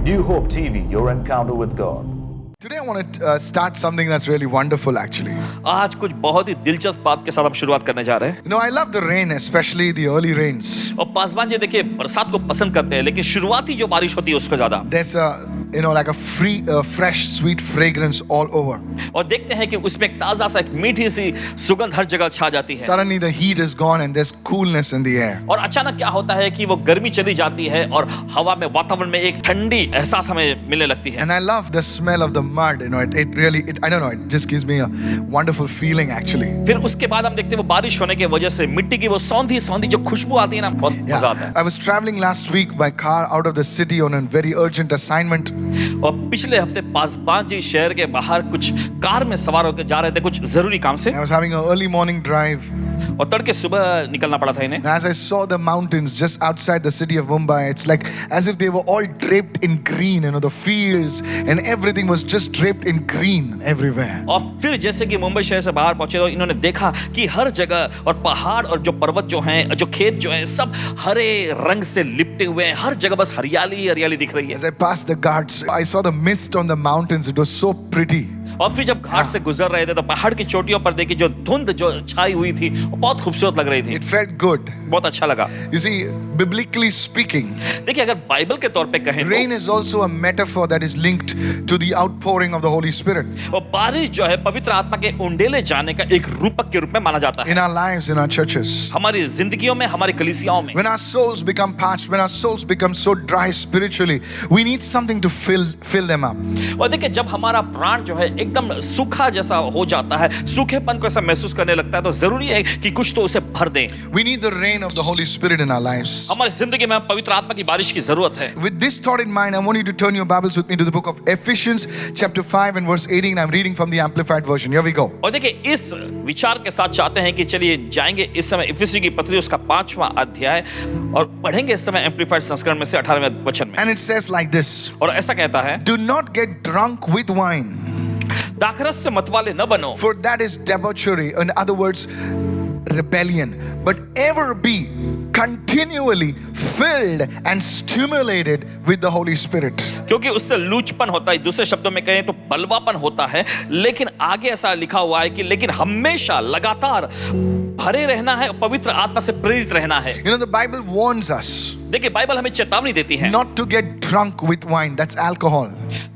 New Hope TV, your encounter with God. Today I want to start something that's really wonderful actually. आज कुछ बहुत ही दिलचस्प बात के साथ हम शुरुआत करने जा रहे हैं। You know, I love the rain, especially the early rains. और पासवान जी देखिए बरसात को पसंद करते हैं, लेकिन शुरुआती जो बारिश होती है उसको ज्यादा। There's like a fresh, sweet fragrance all over. और देखते हैं कि उसमें एक ताजा सा एक मीठी सी सुगंध हर जगह छा जाती है। Suddenly the heat is gone and there's coolness in the air. और अचानक क्या होता है कि वो गर्मी चली जाती है और हवा में, वातावरण में एक ठंडी एहसास हमें मिलने लगती है। And I love the smell of the mud. You know, it really, I don't know, it just gives me a wonderful feeling actually. फिर उसके बाद हम देखते हैं वो बारिश होने की वजह से मिट्टी की वो सौंधी सौंधी जो खुशबू आती है ना, बहुत मजा आता है। I was traveling last week by car out of the city on a very urgent assignment. और पिछले हफ्ते पासवान जी शहर के बाहर कुछ कार में सवार होकर जा रहे थे कुछ जरूरी काम से। I was having an early morning drive. और तड़के सुबह निकलना पड़ा था इन्हें। As I saw the mountains just outside the city of Mumbai, it's like as if they were all draped in green. You know, the fields and everything was just draped in green everywhere. और फिर जैसे कि मुंबई शहर से बाहर पहुंचे तो इन्होंने देखा कि हर जगह और पहाड़ और जो पर्वत जो हैं, जो खेत जो हैं, सब हरे रंग से लिपटे हुए हैं। हर जगह बस हरियाली ही हरियाली दिख रही है। As I passed the ghats, I saw the mist on the mountains. It was so pretty. और फिर जब घाट से गुजर रहे थे तो पहाड़ की चोटियों पर देखी जो धुंध जो छाई हुई थी वो बहुत खूबसूरत लग रही थी। It felt good. बहुत अच्छा लगा। You see, biblically speaking, देखिए अगर बाइबल के तौर पे कहें rain is also a metaphor that is linked to the outpouring of the Holy Spirit तो बारिश जो है पवित्र आत्मा के उंडेले जाने का एक रूपक के रूप में माना जाता है in our lives, in our churches. हमारी जिंदगियों में, हमारी कलीसियाओं में। When our souls become parched, when our souls become so dry spiritually, we need something to fill them up. और देखिए जब हमारा प्राण जो है एकदम सूखा जैसा हो जाता है, सूखेपन को ऐसा महसूस करने लगता है, तो जरूरी है कि कुछ तो उसे भर दें। We need the rain of the Holy Spirit in our lives. हमारी जिंदगी में पवित्र आत्मा की बारिश की जरूरत है। With this thought in mind, I want you to turn your Bibles with me to the book of Ephesians chapter 5 and verse 18. I'm reading from the Amplified Version. Here we go. और देखिए इस विचार के साथ चाहते हैं कि चलिए जाएंगे इस समय इफिसी की पत्री उसका 5वां अध्याय और पढ़ेंगे इस समय एम्प्लीफाइड संस्करण में से 18वें वचन में। And it says like this. और ऐसा कहता है, Do not get drunk with wine, दाखरस से मतवाले न बनो, for that is debauchery. In other words, rebellion. But ever be continually filled and stimulated with the Holy Spirit. क्योंकि उससे लूचपन होता है। दूसरे शब्दों में कहें तो बलवापन होता है। लेकिन आगे ऐसा लिखा हुआ है कि लेकिन हमेशा लगातार भरे रहना है, पवित्र आत्मा से प्रेरित रहना है। You know, the Bible warns us देखिए बाइबल हमें चेतावनी देती है not to get drunk with wine. That's alcohol.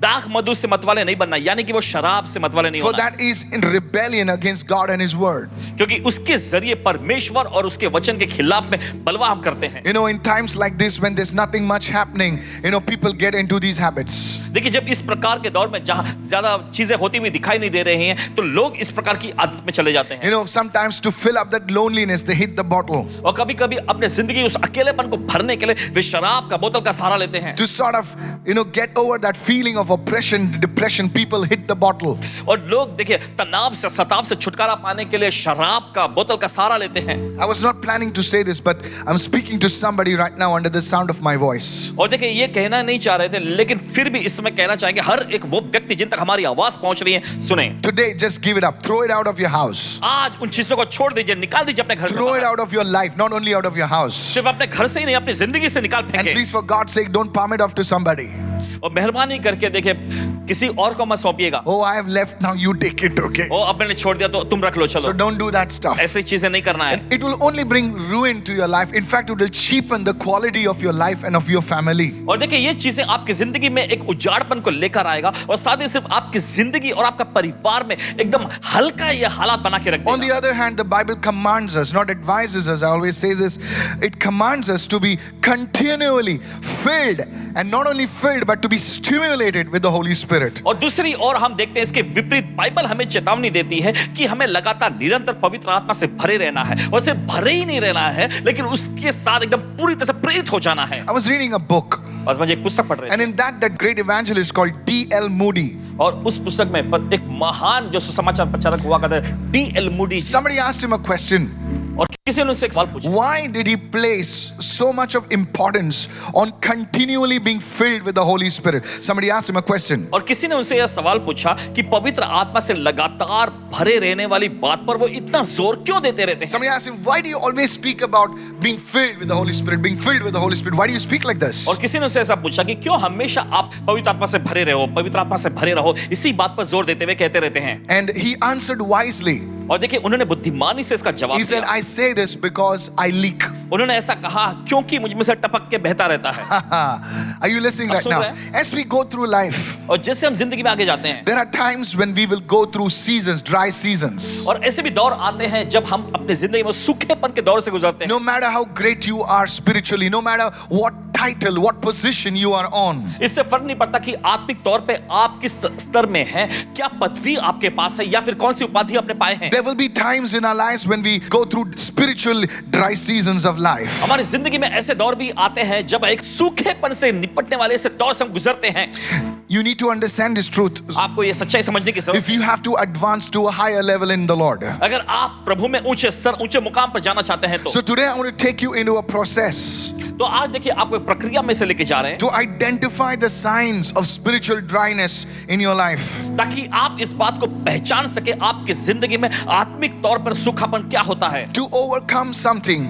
दाख मधु से मतवाले नहीं बनना, यानी कि वो शराब से मतवाले नहीं For होना, that is in rebellion against God and His Word. क्योंकि उसके जरिए परमेश्वर और उसके वचन के खिलाफ में बलवा हम करते हैं। You know, in times like this when there's nothing much happening, you know, people get into these habits. देखिए जब इस प्रकार के दौर में जहां ज्यादा चीजें होती हुई दिखाई नहीं दे रही हैं, तो लोग इस प्रकार की आदत में चले जाते हैं। You know, sometimes to fill up that loneliness, they hit the bottle. और कभी-कभी अपने जिंदगी उस अकेलेपन को भरने के लिए वे शराब का बोतल का सहारा लेते हैं। To sort of, you know, get over that feeling of oppression, depression, people hit the bottle. और लोग देखिए तनाव से, सताव से छुटकारा पाने के लिए शराब का बोतल का सहारा लेते हैं। I was not planning to say this, but I'm speaking to somebody right now under the sound of my voice. और देखिए ये कहना नहीं चाह रहे थे, लेकिन फिर भी इस समय कहना चाहेंगे हर एक वो व्यक्ति जिन तक हमारी आवाज पहुंच रही है, सुने। Today, just give it up. Throw it out of your house. आज उन चीजों को छोड़ दीजिए, निकाल दीजिए अपने घर से Throw it बाहर। out of your life, not only out of your house. सिर्फ अपने घर से ही नहीं, अपनी जिंदगी से निकाल And फेंके। please, for God's sake, don't palm it off to somebody. और मेहरबानी करके देखिए किसी और को मत सौंपिएगा। Oh, I have left now. You take it, okay? ओ अब मैंने छोड़ दिया तो तुम रख लो, So चलो। don't do that stuff. ऐसी चीजें नहीं करना है। It will only bring ruin to your life. In fact, it will cheapen the quality of your life and of your family. और देखिए ये चीजें आपकी जिंदगी में एक उजाड़पन को लेकर आएगा और साथ ही सिर्फ आपकी जिंदगी और आपका परिवार में एकदम हल्का ये हालात बना के रख On the देगा। other hand, the Bible commands us, not advises us. I always say this. It commands us to be continually filled, and not only filled, but to be stimulated with the Holy Spirit. और दूसरी ओर हम देखते हैं इसके विपरीत Bible हमें चेतावनी देती है कि हमें लगातार निरंतर पवित्र आत्मा से भरे रहना है और सिर्फ भरे ही नहीं रहना है, लेकिन उसके साथ एकदम पूरी तरह से प्रेरित हो जाना है। I was reading a book, बस मुझे एक पुस्तक पढ़ रहे थे and in that great evangelist called D.L. Moody. और उस पुस्तक में एक महान जो सुसमाचार प्रचारक हुआ करते D L. Moody, Somebody asked him a question. और किसी ने उससे एक सवाल पूछा, Why did he place so much of importance on continually being filled with the Holy Spirit? Somebody asked him a question. और किसी ने उनसे यह सवाल पूछा कि पवित्र आत्मा से लगातार भरे रहने वाली बात पर वो इतना जोर क्यों देते रहते हैं? Somebody asked him, why do you always speak about being filled with the Holy Spirit, being filled with the Holy Spirit? Why do you speak like this? और किसी ने उनसे ऐसा पूछा कि क्यों हमेशा आप पवित्र आत्मा से भरे रहो, पवित्र आत्मा से भरे रहो, इसी बात पर जोर देते हुए कहते रहते हैं? And he answered wisely. और देखिए उन्होंने बुद्धिमानी से इसका जवाब He said, दिया। I say this because I leak. उन्होंने ऐसा कहा क्योंकि मुझ में से टपक के बहता रहता है। Are you listening आप right सुन now? रहे हैं? As we go through life, और जैसे हम जिंदगी में आगे जाते हैं there are times when we will go through seasons, dry seasons. और ऐसे भी दौर आते हैं जब हम अपनी जिंदगी में सूखेपन के दौर से गुजरते हैं। No matter how great you are spiritually, no matter what title, what position you are on, इससे फर्क नहीं पड़ता कि आत्मिक तौर पे आप किस स्तर में हैं, क्या पदवी आपके पास है या फिर कौन सी उपाधि आपने पाए हैं। there will be times in our lives when we go through spiritual dry seasons of life. हमारी जिंदगी में ऐसे दौर भी आते हैं जब एक सूखेपन से निपटने वाले ऐसे दौर से हम गुजरते हैं। You need to understand this truth आपको ये सच्चाई समझने की जरूरत if you have to advance to a higher level in the Lord. है। अगर आप प्रभु में ऊंचे स्तर, ऊंचे मुकाम पर जाना चाहते हैं So today I want to take you into a process तो आज देखिए आपको एक प्रक्रिया में से लेके जा रहे हैं to identify the signs of spiritual dryness in your life. ताकि आप इस बात को पहचान सके आपकी जिंदगी में आत्मिक तौर पर सूखापन क्या होता है। To overcome something,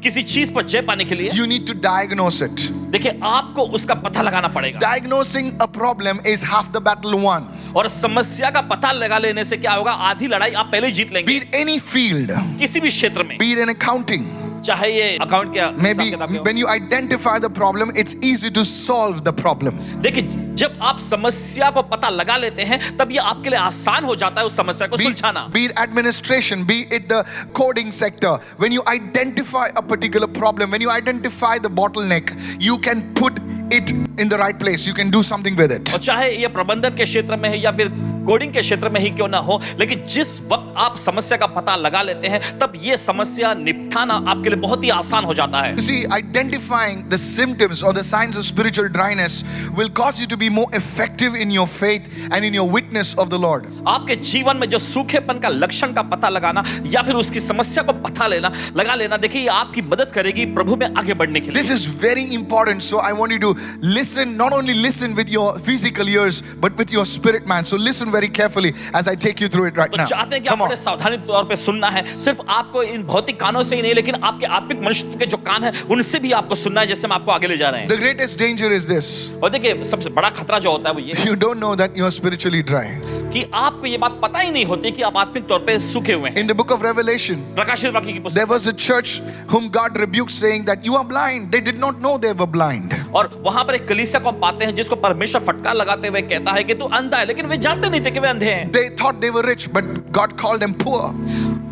किसी चीज पर जय पाने के लिए you need to diagnose it. देखिए आपको उसका पता लगाना पड़ेगा Diagnosing a problem is half the battle won. और समस्या का पता लगा लेने से क्या होगा, आधी लड़ाई आप पहले ही जीत Be लेंगे। it any field, किसी भी क्षेत्र में, be it in accounting, चाहे ये अकाउंट के हिसाब maybe किताब के हो। when you identify the problem, it's easy to solve the problem. देखिए जब आप समस्या को पता लगा लेते हैं तब ये आपके लिए आसान हो जाता है उस समस्या को सुलझाना। Be it administration, be it the coding sector, when you identify a particular problem, when you identify the bottleneck, you can put it in the right place. You can do something with it. और चाहे ये प्रबंधन के क्षेत्र में है या फिर कोडिंग के क्षेत्र में ही क्यों ना हो, लेकिन जिस वक्त आप समस्या का पता लगा लेते हैं तब ये समस्या निपटाना आपके लिए बहुत ही आसान हो जाता है। You see, identifying the symptoms or the signs of spiritual dryness will cause you to be more effective in your faith and in your witness of the Lord. आपके जीवन में जो सूखेपन का लक्षण का पता लगाना या फिर उसकी समस्या को पता लगा लेना, देखिए ये आपकी मदद करेगी प्रभु में आगे बढ़ने के लिए। This is very important. So I want you to listen, not only listen with your physical ears, but with your spirit man. So listen very carefully as I take you through it right तो now. चाहते हैं कि Come आप बड़े on. सावधानी तौर पे सुनना है, सिर्फ आपको इन भौतिक कानों से ही नहीं लेकिन आपके आत्मिक मनुष्य के जो कान हैं उनसे भी आपको सुनना है, जैसे हम आपको आगे ले जा रहे हैं। The greatest danger is this. और देखिए सबसे बड़ा खतरा जो होता है वो ये You don't know that you are spiritually dry. कि आपको ये बात पता ही नहीं होती कि आप आत्मिक तौर पे सूखे हुए हैं। In the book of Revelation, प्रकाशित वाक्य की पुस्तक there was a church whom God rebuked, saying that you are blind. They did not know they were blind. और वहां पर एक कलीसिया को हम पाते हैं जिसको परमेश्वर फटकार लगाते हुए कहता है कि तू अंधा है, लेकिन वे जानते नहीं थे कि वे अंधे हैं। They thought they were rich, but God called them poor.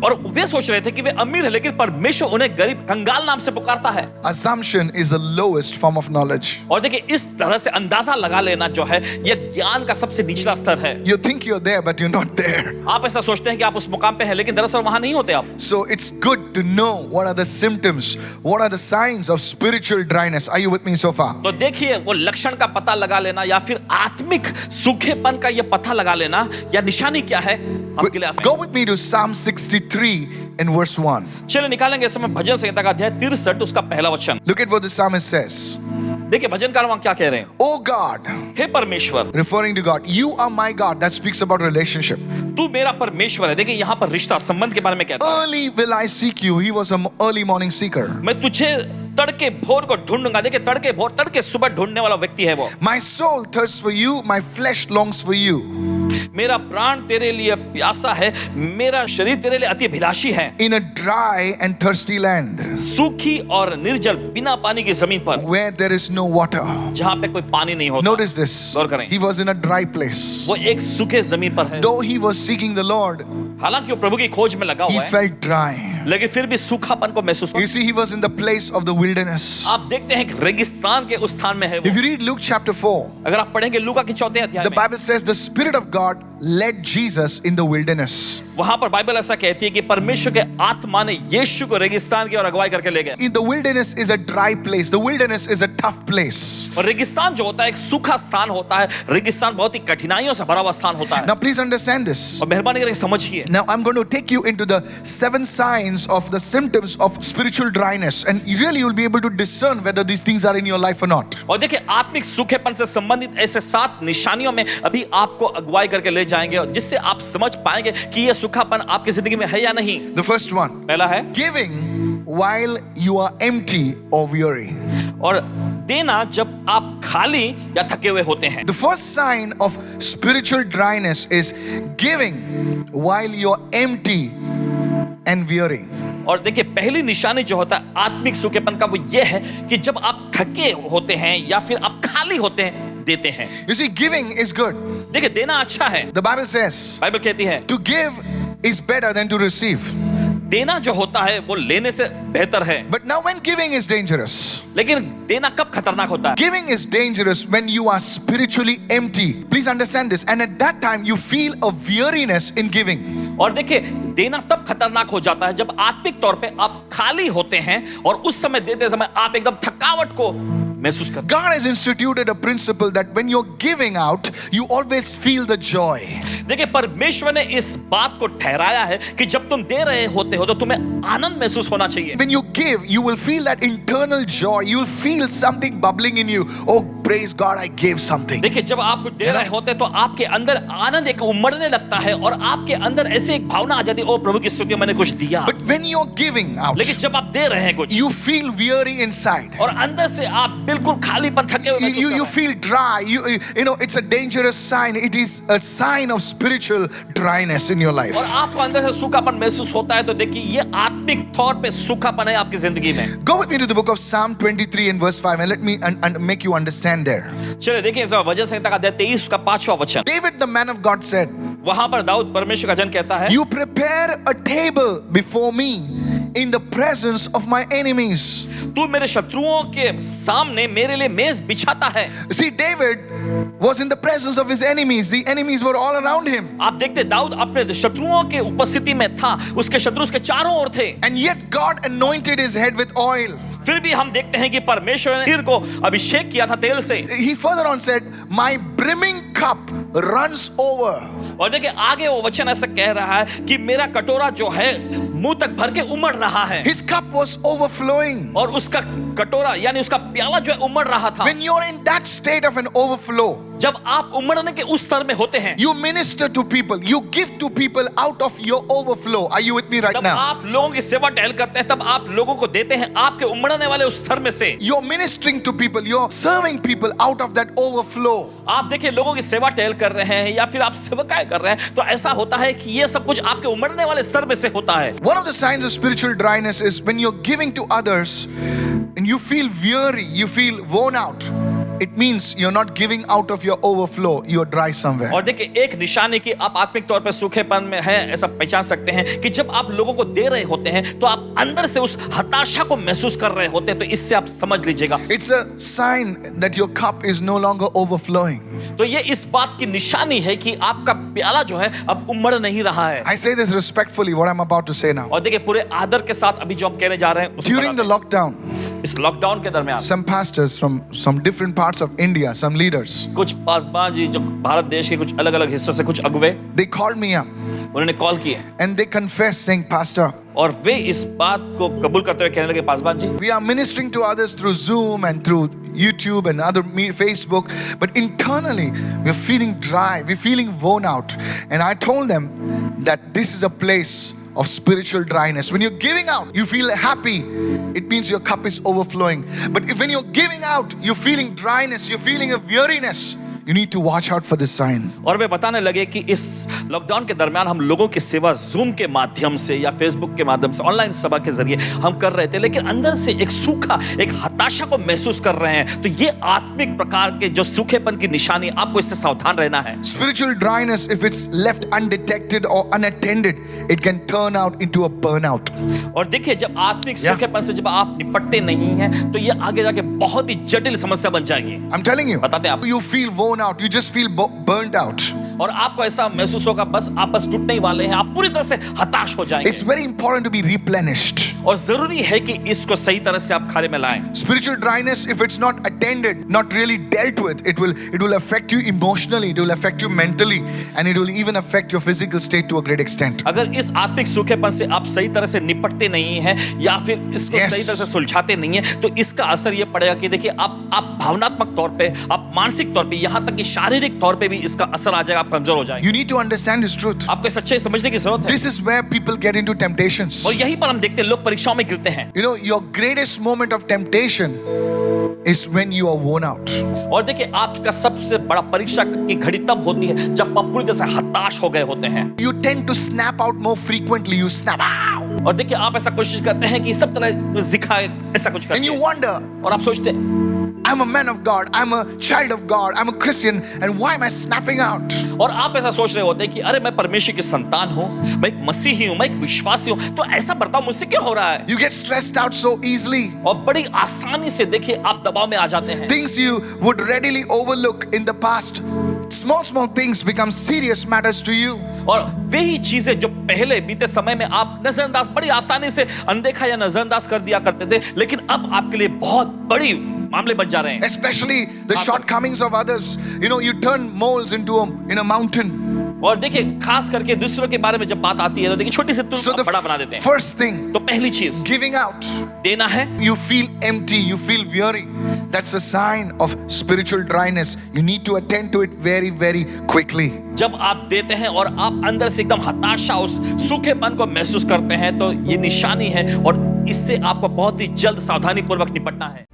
और वे सोच रहे थे कि वे अमीर है, लेकिन परमेश्वर उन्हें गरीब कंगाल नाम से पुकारता है। Assumption is the lowest form of knowledge. और देखिए इस तरह से अंदाजा लगा लेना जो है यह ज्ञान का सबसे निचला स्तर है। You think you're there, but you're not there. आप ऐसा सोचते हैं कि आप उस मुकाम पे हैं, लेकिन दरअसल वहां नहीं होते आप। So it's good to know what are the symptoms, what are the signs of spiritual dryness. Are you with me so far? तो देखिए वो लक्षण का पता लगा लेना या फिर आत्मिक सूखेपन का यह पता लगा लेना या निशानी क्या है आपके लिए आसान। Go with me to Psalm 63 in verse 1. चलिए निकालेंगे इस समय भजन संहिता का अध्याय 63 उसका पहला वचन। Look at what the psalmist says. देखिए भजनकार वहां क्या कह रहे हैं। Oh God, हे परमेश्वर, referring to God, you are my God. That speaks about relationship. तू मेरा परमेश्वर है। देखिए यहाँ पर रिश्ता संबंध के बारे में कहता है। Early will I seek you. He was an early morning seeker. मैं तुझे तड़के भोर को ढूंढूंगा। देखिए तड़के भोर, तड़के सुबह ढूंढने वाला व्यक्ति है वो। My soul thirsts for you. My flesh longs for you. मेरा प्राण तेरे लिए प्यासा है, मेरा शरीर तेरे लिए अति अभिलाषी है। In a dry and thirsty land सूखी और निर्जल बिना पानी की जमीन पर, where there is no water. जहाँ पे कोई पानी नहीं होता। Notice this. गौर करें। He was in a dry place. वो एक सूखे जमीन पर है। Though he was seeking the Lord, हालांकि वो प्रभु की खोज में लगा he हुआ है, felt dry. लेकिन फिर भी सूखापन को महसूस You होता see, he was in the place of the wilderness. है। आप देखते हैं कि रेगिस्तान के उस स्थान में है वो। If you read Luke chapter 4, अगर आप पढ़ेंगे लूका के 4 अध्याय the में, Bible says the Spirit of God led Jesus in the wilderness. वहां पर बाइबल ऐसा कहती है कि परमेश्वर के आत्मा ने यीशु को रेगिस्तान की ओर अगुवाई करके ले गए। In the wilderness is a dry place. The wilderness is a tough place. और रेगिस्तान जो होता है एक सूखा स्थान होता है। रेगिस्तान बहुत ही कठिनाइयों से भरा हुआ स्थान होता है। Now please understand this. और मेहरबानी करके समझिए। Now I'm going to take you into the 7 signs of the symptoms of spiritual dryness, and really you'll be able to discern whether these things are in your life or not. और देखिए आत्मिक सूखेपन से संबंधित ऐसे 7 निशानियों में अभी आपको अगुवाई करके ले जाएंगे और जिससे आप समझ पाएंगे कि यह सूखापन आपकी जिंदगी में है या नहीं। The first one, पहला है giving while you are empty or weary. और देना जब आप खाली या थके हुए होते हैं। The first sign of spiritual dryness is giving while you're empty and weary. और देखिए पहली निशानी जो होता है आत्मिक सूखेपन का वो ये है कि जब आप थके होते हैं या फिर आप खाली होते हैं देते हैं। You see, giving is good. देखिए देना अच्छा है। The Bible says बाइबल कहती है to give is better than to receive. देना जो होता है वो लेने से बेहतर है। But now when giving is dangerous, लेकिन देना कब खतरनाक होता है? giving is dangerous when you are spiritually empty. Please understand this. And at that time you feel a weariness in giving. और देखिए देना तब खतरनाक हो जाता है जब आत्मिक तौर पे आप खाली होते हैं और उस समय देते समय आप एकदम थकावट को महसूस करते God has instituted a principle that when you're giving out, you always feel the joy. हैं। देखिए परमेश्वर ने इस बात को ठहराया है कि जब तुम दे रहे होते हो तो तुम्हें आनंद महसूस होना चाहिए। When you give, you will feel that internal joy. You will feel something bubbling in you. Oh, praise God, I gave something. देखिए जब आप कुछ दे रहे होते हैं तो आपके अंदर आनंद एक उमड़ने लगता है और आपके अंदर ऐसे एक भावना आ जाती है, ओ प्रभु की स्तुति मैंने कुछ दिया। But when you're giving out, लेकिन जब आप दे रहे हैं कुछ you feel weary inside. और अंदर से आप बिल्कुल खालीपन थके हुए महसूस कर रहे You हैं। feel dry. You know, it's a dangerous sign. It is a sign of spiritual dryness in your life. और आपको अंदर से सूखापन महसूस होता है तो देखिए ये आत्मिक तौर पे सूखापन है आपकी जिंदगी में। Go with me to the book of Psalm 23 and verse 5 and let me make you understand there. चलिए देखिए इस वचन संहिता का अध्याय 23 का 5वां वचन। David, the man of God, said, वहां पर दाऊद परमेश्वर का जन कहता है, You prepare a table before me in the presence of my enemies. तू मेरे शत्रुओं के सामने मेरे लिए मेज बिछाता है। See, David was in the presence of his enemies. The enemies were all around him. आप देखते दाऊद अपने शत्रुओं के उपस्थिति में था, उसके शत्रु उसके चारों ओर थे। And yet God anointed his head with oil. फिर भी हम देखते हैं कि परमेश्वर ने सिर को अभिषेक किया था तेल से। He further on said, My brimming cup runs over. और देखिए आगे वो वचन ऐसा कह रहा है कि मेरा कटोरा जो है मुंह तक भर के उमड़ रहा है। His cup was overflowing. और उसका कटोरा यानी उसका प्याला जो है उमड़ रहा था। When you're in that state of an overflow, जब आप उमड़ने के उस स्तर में होते हैं, you minister to people, you give to people out of your overflow. Are you with me right तब now? आप लोगों की सेवा टहल करते हैं, तब आप लोगों को देते हैं आपके उमड़ने वाले उस स्तर में से। You're ministering to people, you're serving people out of that overflow. आप देखिए लोगों की सेवा टहल कर रहे हैं या फिर आप सेवकाएं कर रहे हैं तो ऐसा होता है कि ये सब कुछ आपके उमड़ने वाले स्तर में से होता है। One of the signs of spiritual dryness is when you're giving to others and you feel weary, you feel worn out. It means you're not giving out of your overflow, you're dry somewhere. और देखिए एक निशानी कि आप आत्मिक तौर पर सूखेपन में है ऐसा पहचान सकते हैं कि जब आप लोगों को दे रहे होते हैं तो आप अंदर से उस हताशा को महसूस कर रहे होते हैं, तो इससे आप समझ लीजिएगा। It's a sign that your cup is no longer overflowing. तो ये इस बात की निशानी है कि आपका प्याला जो है अब उमड़ नहीं रहा है। I say this respectfully, what I'm about to say now. और देखिए पूरे आदर के साथ अभी जो हम कहने जा रहे हैं उसको During the बताते हैं। lockdown, इस लॉकडाउन के दरमियान some pastors from some different parts of India, some leaders, कुछ पासबान जी जो भारत देश के कुछ अलग अलग हिस्सों से कुछ अगुवे they called me up उन्होंने कॉल किए and they confessed saying, Pastor, और वे इस बात को कबूल करते हुए कहने लगे, पासबान जी we are ministering to others through Zoom and through YouTube and other Facebook, but internally we're feeling dry, we're feeling worn out. And I told them that this is a place of spiritual dryness. When you're giving out, you feel happy, it means your cup is overflowing. But when you're giving out, you're feeling dryness, you're feeling a weariness, you need to watch out for this sign. और वे बताने लगे कि इस lockdown के दरमियान हम लोगों की सेवा जूम के माध्यम से या फेसबुक के माध्यम से ऑनलाइन सभा के जरिए हम कर रहे थे, लेकिन अंदर से एक सूखा एक हताशा को महसूस कर रहे हैं। तो ये आत्मिक प्रकार के जो सूखेपन की निशानी, आपको इससे सावधान रहना है। Spiritual dryness, if it's left undetected or unattended, it can turn out into a burnout. और देखिए जब आत्मिक सूखेपन से जब आप निपटते नहीं हैं तो ये आगे जाके बहुत ही जटिल समस्या बन जाएगी। I'm telling you, बताते हैं आप, you feel worn out, you just feel burnt out. और आपको ऐसा महसूस होगा बस आप बस टूटने ही वाले हैं, आप पूरी तरह से हताश हो जाएंगे। It's very important to be replenished. और जरूरी है कि इसको सही तरह से आप खाने में लाएं। Spiritual dryness, if it's not attended, not really dealt with, it will affect you emotionally, it will affect you mentally, and it will even affect your physical state to a great extent. अगर इस आत्मिक सूखेपन से आप सही तरह से निपटते नहीं हैं या फिर इसको Yes. सही तरह से सुलझाते नहीं हैं, तो इसका असर ये पड़ेगा कि देखिए आप भावनात्मक तौर पे, आप मानसिक तौर पे, यहाँ तक कि शारीरिक तौर पे भी इसका असर आ जाएगा, आप कमजोर हो जाएंगे। You need to understand this truth. आपको सच्चाई समझने की जरूरत है। This is where people get into temptations. और यही पर हम देखते हैं लोग परीक्षाओं में गिरते हैं। You know, your greatest moment of temptation is when you are worn out. और देखिए आपका सबसे बड़ा परीक्षा की घड़ी तब होती है जब आप पूरी तरह से हताश हो गए होते हैं। You tend to snap out more frequently. You snap out. और देखिए आप ऐसा कोशिश करते हैं कि सब तरह दिखाए ऐसा कुछ And you करके, wonder, और आप सोचते हैं I'm a man of God, I'm a child of God, I'm a Christian, and why am I snapping out? और आप ऐसा सोच रहे होते हैं कि अरे मैं परमेश्वर की संतान हूँ, मैं एक मसीही हूँ, मैं एक विश्वासी हूँ, तो ऐसा बर्ताव मुझसे क्यों हो रहा है? You get stressed out so easily. और बड़ी आसानी से देखिए आप दबाव में आ जाते हैं। Things you would readily overlook in the past, small things become serious matters to you. और वही चीजें जो पहले बीते समय में आप नजरअंदाज बड़ी आसानी से अनदेखा या नजरअंदाज कर दिया करते थे, लेकिन अब आपके लिए बहुत बड़ी मामले बन जा रहे हैं। Especially the shortcomings of others. You know, you turn moles into a mountain. और देखिए खास करके दूसरों के बारे में जब बात आती है तो देखिए छोटी सी तुलना So the बड़ा बना देते हैं। first thing, तो पहली चीज giving out. देना है। You feel empty, you feel weary. That's a sign of spiritual dryness. You need to attend to it very, very quickly. जब आप देते हैं और आप अंदर से एकदम हताशा, उस सूखेपन को महसूस करते हैं, तो ये निशानी है और इससे आपको बहुत ही जल्द सावधानी पूर्वक निपटना है।